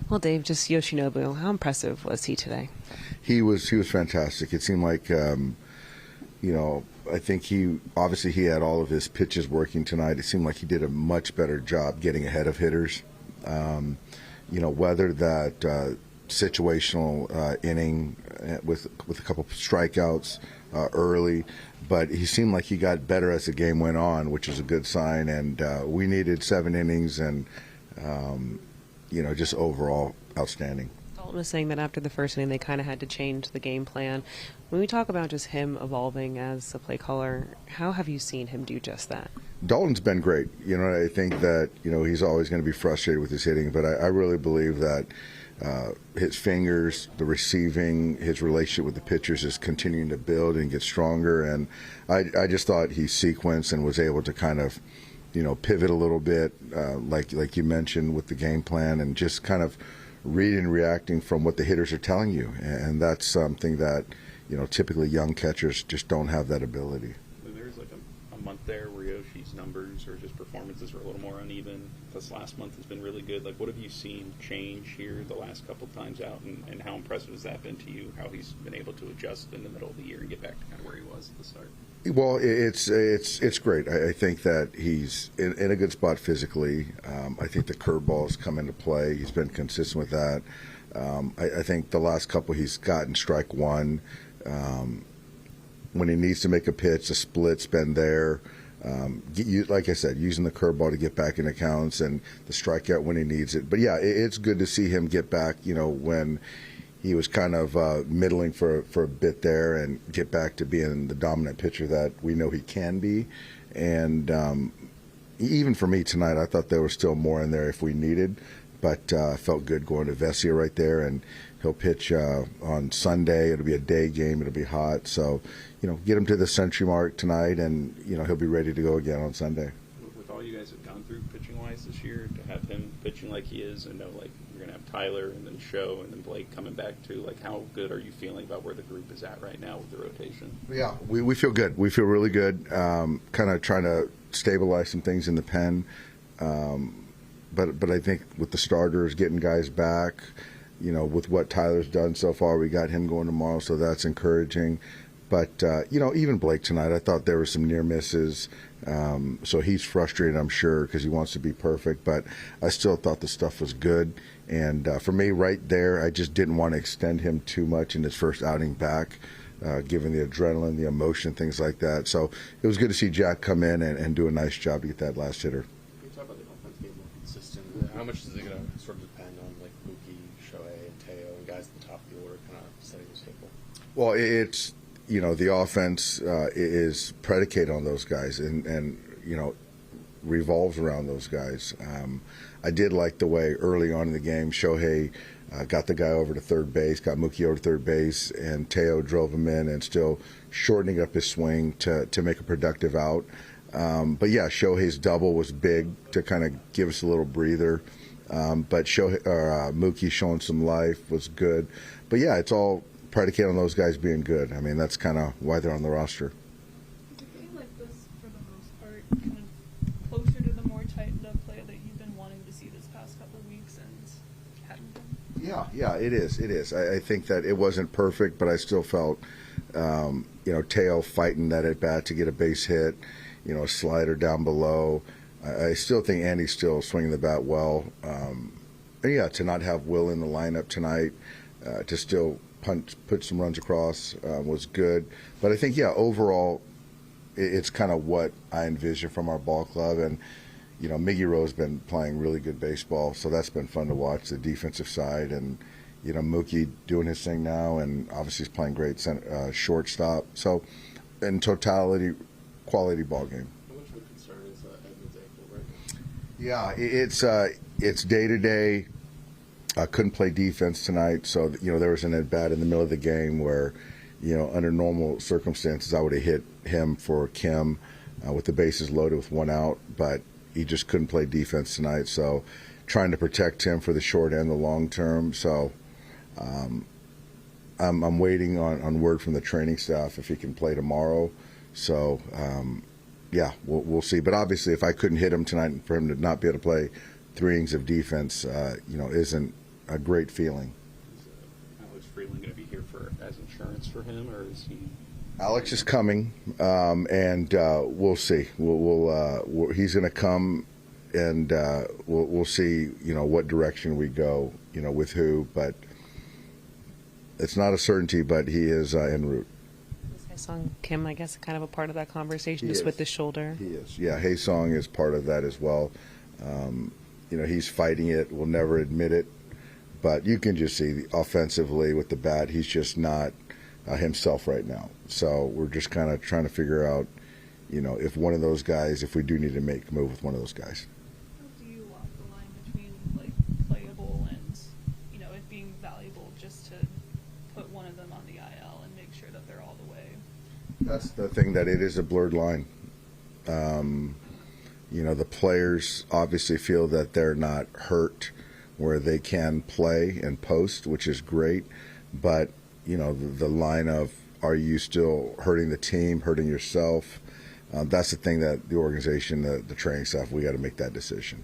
Well, Dave, just Yoshinobu, how impressive was he today? He was fantastic. It seemed like I think he had all of his pitches working tonight. It seemed like he did a much better job getting ahead of hitters. Whether that situational inning with a couple of strikeouts early, but he seemed like he got better as the game went on, which is a good sign. And we needed 7 innings, and just overall outstanding. Dalton was saying that after the first inning, they kind of had to change the game plan. When we talk about just him evolving as a play caller, how have you seen him do just that? Dalton's been great. I think that, he's always going to be frustrated with his hitting, but I really believe that his fingers, the receiving, his relationship with the pitchers is continuing to build and get stronger. And I just thought he sequenced and was able to kind of, pivot a little bit, like you mentioned with the game plan, and just kind of reading and reacting from what the hitters are telling you. And that's something that, typically young catchers just don't have that ability. There's like a month there where Yoshi's numbers or just performances were a little more uneven. This last month has been really good. Like, what have you seen change here the last couple of times out, and how impressive has that been to you, how he's been able to adjust in the middle of the year and get back to kind of where he was at the start? Well, it's great. I think that he's in a good spot physically. I think the curveballs come into play. He's been consistent with that. I think the last couple he's gotten strike one. When he needs to make a pitch, the split's been there. Like I said, using the curveball to get back in accounts, and the strikeout when he needs it. But yeah, it's good to see him get back, when he was kind of middling for a bit there, and get back to being the dominant pitcher that we know he can be. And even for me tonight, I thought there was still more in there if we needed, but felt good going to Vesia right there, and he'll pitch on Sunday. It'll be a day game. It'll be hot. So, get him to the century mark tonight, and, he'll be ready to go again on Sunday. With all you guys have gone through pitching-wise this year, to have him pitching like he is, and know, like, you're going to have Tyler and then Show and then Blake coming back too, like, how good are you feeling about where the group is at right now with the rotation? Yeah, we feel good. We feel really good. Kind of trying to stabilize some things in the pen. But I think with the starters, getting guys back, with what Tyler's done so far, we got him going tomorrow, so that's encouraging. But, even Blake tonight, I thought there were some near misses. So he's frustrated, I'm sure, because he wants to be perfect. But I still thought the stuff was good. And for me, right there, I just didn't want to extend him too much in his first outing back, given the adrenaline, the emotion, things like that. So it was good to see Jack come in and do a nice job to get that last hitter. Can you talk about the offense being more consistent? How much is it going to sort of depend on, like, Mookie, Shohei, and Teo, and guys at the top of the order kind of setting the table? Well, it's, the offense is predicated on those guys and revolves around those guys. I did like the way early on in the game Shohei got the guy over to third base, got Mookie over to third base, and Teo drove him in and still shortening up his swing to make a productive out. But yeah, Shohei's double was big to kind of give us a little breather. But Mookie showing some life was good. But yeah, it's all predicated on those guys being good. I mean, that's kind of why they're on the roster. Is it getting like this, for the most part, kind of closer to the more tightened-up play that you've been wanting to see this past couple of weeks and hadn't been? Yeah, it is. I think that it wasn't perfect, but I still felt, Teo fighting that at bat to get a base hit, a slider down below. I still think Andy's still swinging the bat well. And yeah, to not have Will in the lineup tonight, to still put some runs across was good. But I think, yeah, overall, it's kind of what I envision from our ball club. And, Miggy Rowe's been playing really good baseball, so that's been fun to watch, the defensive side. And, Mookie doing his thing now, and obviously he's playing great shortstop. So, in totality, quality ball game. How much of a concern is Edman's ankle right Yeah, now? it's day-to-day. Couldn't play defense tonight, so there was an at-bat in the middle of the game where, under normal circumstances, I would have hit him for Kim with the bases loaded with one out, but he just couldn't play defense tonight. So, trying to protect him for the short and the long term. So, I'm waiting on word from the training staff if he can play tomorrow. So, yeah, we'll see. But obviously, if I couldn't hit him tonight, for him to not be able to play 3 innings of defense, isn't a great feeling. Is Alex Freeland going to be here as insurance for him, or is he? Alex is coming, and we'll see. He's going to come, and we'll see. What direction we go. With who, but it's not a certainty. But he is en route. Is Hyeseong Kim, I guess, kind of a part of that conversation, He just is. with the shoulder? He is. Yeah, Hyeseong is part of that as well. He's fighting it. Will never admit it, but you can just see offensively with the bat, he's just not himself right now. So we're just kind of trying to figure out, if one of those guys, if we do need to make a move with one of those guys. How do you walk the line between like playable and it being valuable just to put one of them on the IL and make sure that they're all the way? That's the thing, that it is a blurred line. The players obviously feel that they're not hurt where they can play and post, which is great. But, the line of, are you still hurting the team, hurting yourself? That's the thing that the organization, the training staff, we got to make that decision.